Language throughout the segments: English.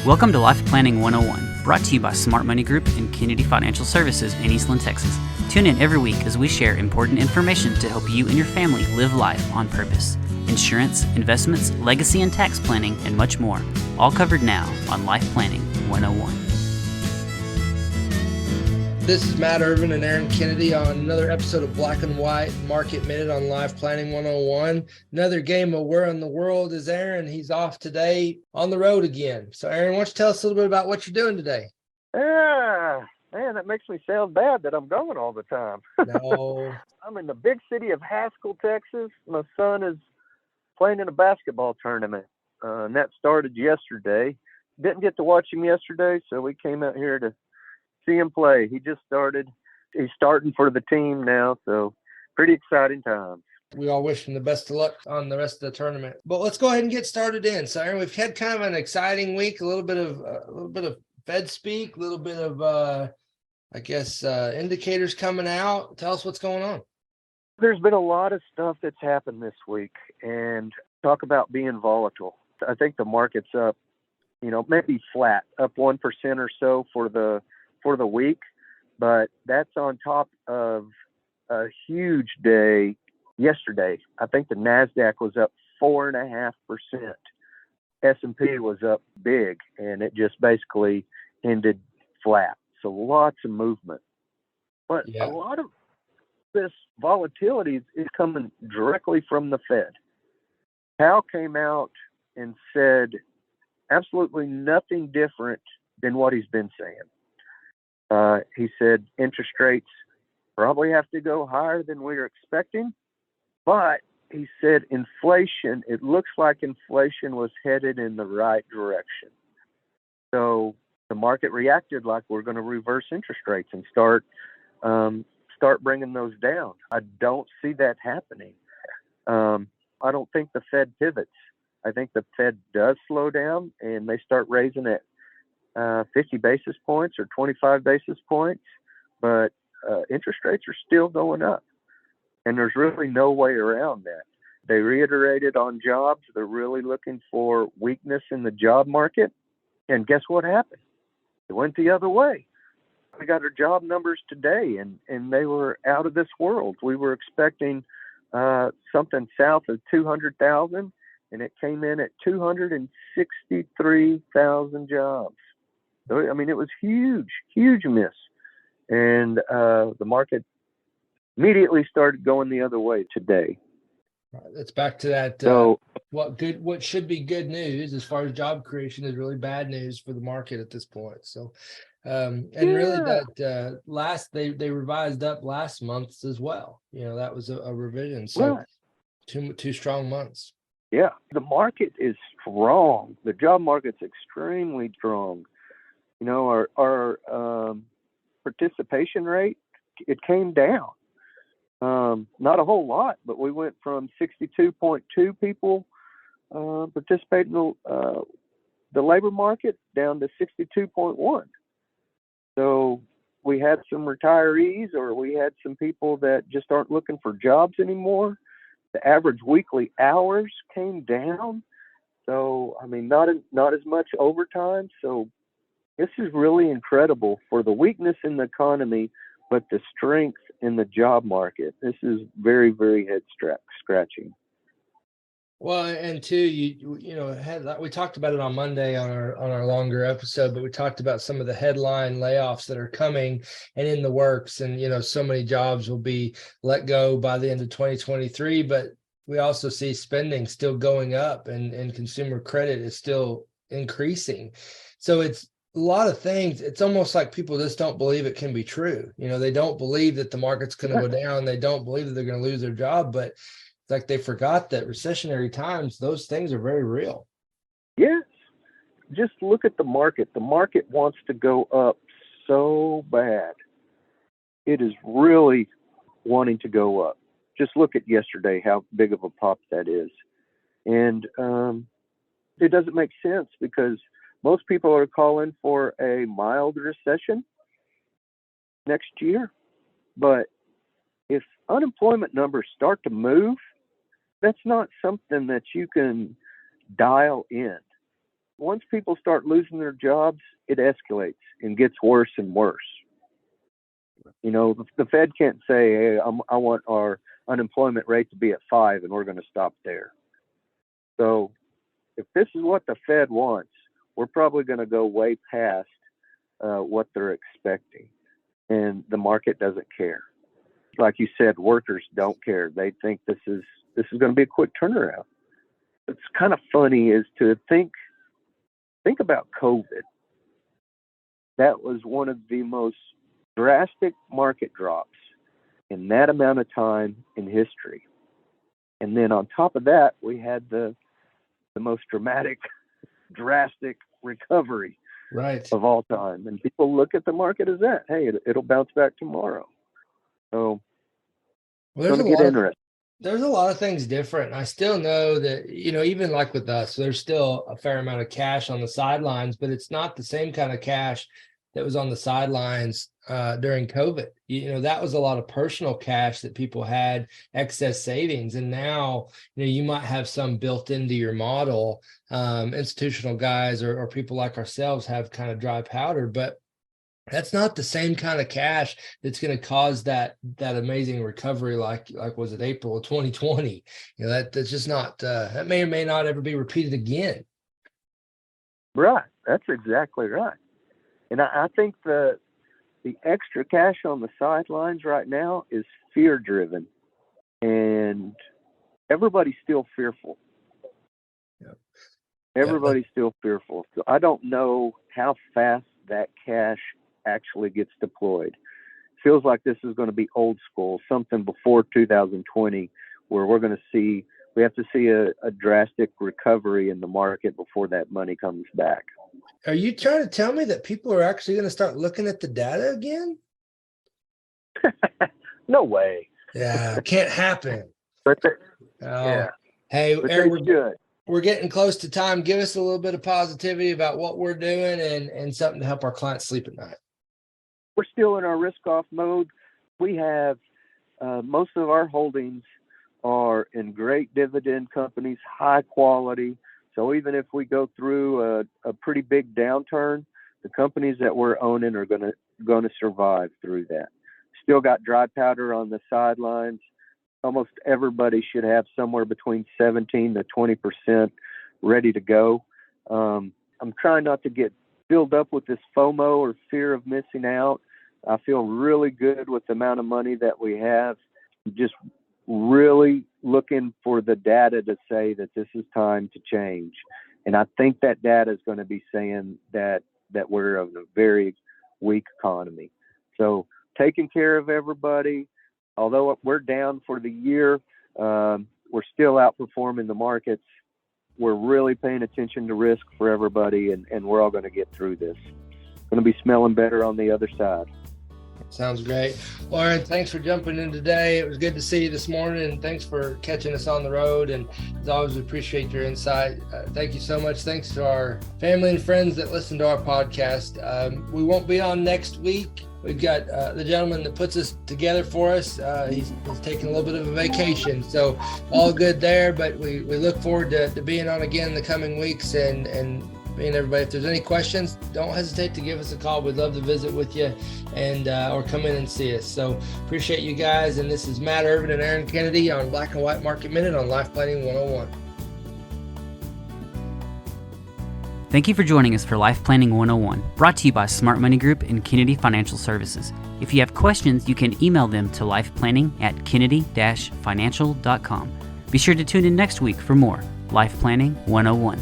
Welcome to Life Planning 101, brought to you by Smart Money Group and Kennedy Financial Services in Eastland, Texas. Tune in every week as we share important information to help you and your family live life on purpose. Insurance, investments, legacy and tax planning, and much more. All covered now on Life Planning 101. This is Matt Ervin and Aaron Kennedy on another episode of Black and White Market Minute on Life Planning 101. Another game of Where in the World is Aaron? He's off today on the road again. So Aaron, why don't you tell us a little bit about what you're doing today? Man, that makes me sound bad that I'm going all the time. No. I'm in the big city of Haskell, Texas. My son is playing in a basketball tournament, and that started yesterday. Didn't get to watch him yesterday, so we came out here to see him play. He just started. He's starting for the team now, so pretty exciting times. We all wish him the best of luck on the rest of the tournament. But let's go ahead and get started in. So Aaron, we've had kind of an exciting week, a little bit of Fed speak, a little bit of indicators coming out. Tell us what's going on. There's been a lot of stuff that's happened this week, and talk about being volatile. I think the market's up, maybe flat, up 1% or so for the week, but that's on top of a huge day yesterday. I think the NASDAQ was up 4.5%. S&P was up big, and it just basically ended flat. So lots of movement. But a lot of this volatility is coming directly from the Fed. Powell came out and said absolutely nothing different than what he's been saying. He said interest rates probably have to go higher than we are expecting, but he said inflation, it looks like inflation was headed in the right direction. So the market reacted like we're going to reverse interest rates and start bringing those down. I don't see that happening. I don't think the Fed pivots. I think the Fed does slow down and they start raising it 50 basis points or 25 basis points, but interest rates are still going up, and there's really no way around that. They reiterated on jobs. They're really looking for weakness in the job market, and guess what happened? It went the other way. We got our job numbers today, and they were out of this world. We were expecting something south of 200,000, and it came in at 263,000 jobs. I mean, it was huge miss. And the market immediately started going the other way today. It's back to that. What should be good news as far as job creation is really bad news for the market at this point. So, really that they revised up last month as well. That was a revision. So right. two strong months. Yeah, the market is strong. The job market's extremely strong. Our participation rate, it came down. Not a whole lot, but we went from 62.2 people participating in the labor market down to 62.1. So we had some retirees, or we had some people that just aren't looking for jobs anymore. The average weekly hours came down. So, I mean, not as much overtime. So this is really incredible for the weakness in the economy, but the strength in the job market. This is very, very head scratching. Well, and too, we talked about it on Monday on our longer episode, but we talked about some of the headline layoffs that are coming and in the works, and so many jobs will be let go by the end of 2023. But we also see spending still going up, and consumer credit is still increasing. So it's a lot of things. It's almost like people just don't believe it can be true. They don't believe that the market's going to go down. They don't believe that they're going to lose their job, but it's like they forgot that recessionary times, those things are very real. Yes. Just look at the market. The market wants to go up so bad. It is really wanting to go up. Just look at yesterday, how big of a pop that is. And it doesn't make sense, because most people are calling for a mild recession next year. But if unemployment numbers start to move, that's not something that you can dial in. once people start losing their jobs, it escalates and gets worse and worse. You know, the Fed can't say, hey, I want our unemployment rate to be at 5 and we're going to stop there. So if this is what the Fed wants, we're probably going to go way past what they're expecting. And the market doesn't care. Like you said, workers don't care. They think this is going to be a quick turnaround. It's kind of funny is to think about COVID. That was one of the most drastic market drops in that amount of time in history. And then on top of that, we had the most dramatic, drastic recovery of all time. And people look at the market as that. Hey, it'll bounce back tomorrow. So well, it's going to get interesting. There's a lot of things different. I still know that, you know, even like with us, there's still a fair amount of cash on the sidelines, but it's not the same kind of cash that was on the sidelines during COVID. You know, that was a lot of personal cash that people had, excess savings. And now, you know, you might have some built into your model. Institutional guys or people like ourselves have kind of dry powder, but that's not the same kind of cash that's going to cause that amazing recovery like was it April of 2020. You know, that's just not that may or may not ever be repeated again. Right. That's exactly right. And I think the extra cash on the sidelines right now is fear driven, and everybody's still fearful. Yep. Everybody's still fearful. So I don't know how fast that cash actually gets deployed. Feels like this is going to be old school, something before 2020, where we have to see a drastic recovery in the market before that money comes back. Are you trying to tell me that people are actually going to start looking at the data again? No way. Yeah, it can't happen. Yeah. Hey, but Aaron, we're getting close to time. Give us a little bit of positivity about what we're doing and something to help our clients sleep at night. We're still in our risk-off mode. We have most of our holdings are in great dividend companies, high quality. So even if we go through a pretty big downturn, the companies that we're owning are going to survive through that. Still got dry powder on the sidelines. Almost everybody should have somewhere between 17 to 20% ready to go. I'm trying not to get filled up with this FOMO or fear of missing out. I feel really good with the amount of money that we have. Just really looking for the data to say that this is time to change. And I think that data is going to be saying that we're in a very weak economy. So taking care of everybody, although we're down for the year, we're still outperforming the markets. We're really paying attention to risk for everybody, and we're all going to get through this. Going to be smelling better on the other side. Sounds great. Lauren, thanks for jumping in today. It was good to see you this morning, and thanks for catching us on the road. And as always, we appreciate your insight. Thank you so much. Thanks to our family and friends that listen to our podcast. We won't be on next week. We've got the gentleman that puts us together for us. He's taking a little bit of a vacation, so all good there. But we look forward to being on again in the coming weeks and being everybody. If there's any questions, don't hesitate to give us a call. We'd love to visit with you and or come in and see us. So appreciate you guys. And this is Matt Ervin and Aaron Kennedy on Black and White Market Minute on Life Planning 101. Thank you for joining us for Life Planning 101, brought to you by Smart Money Group and Kennedy Financial Services. If you have questions, you can email them to lifeplanning@kennedy-financial.com. Be sure to tune in next week for more Life Planning 101.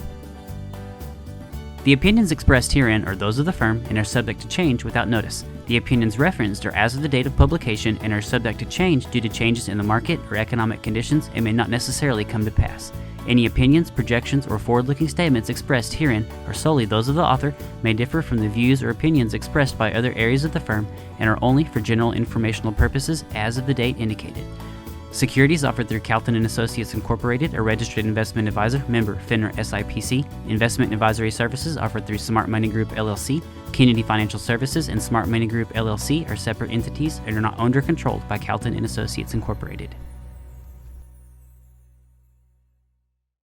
The opinions expressed herein are those of the firm and are subject to change without notice. The opinions referenced are as of the date of publication and are subject to change due to changes in the market or economic conditions and may not necessarily come to pass. Any opinions, projections, or forward-looking statements expressed herein are solely those of the author, may differ from the views or opinions expressed by other areas of the firm, and are only for general informational purposes as of the date indicated. Securities offered through Calton and Associates Incorporated, a registered investment advisor, member FINRA SIPC. Investment advisory services offered through Smart Money Group LLC. Kennedy Financial Services and Smart Money Group LLC are separate entities and are not owned or controlled by Calton and Associates Incorporated.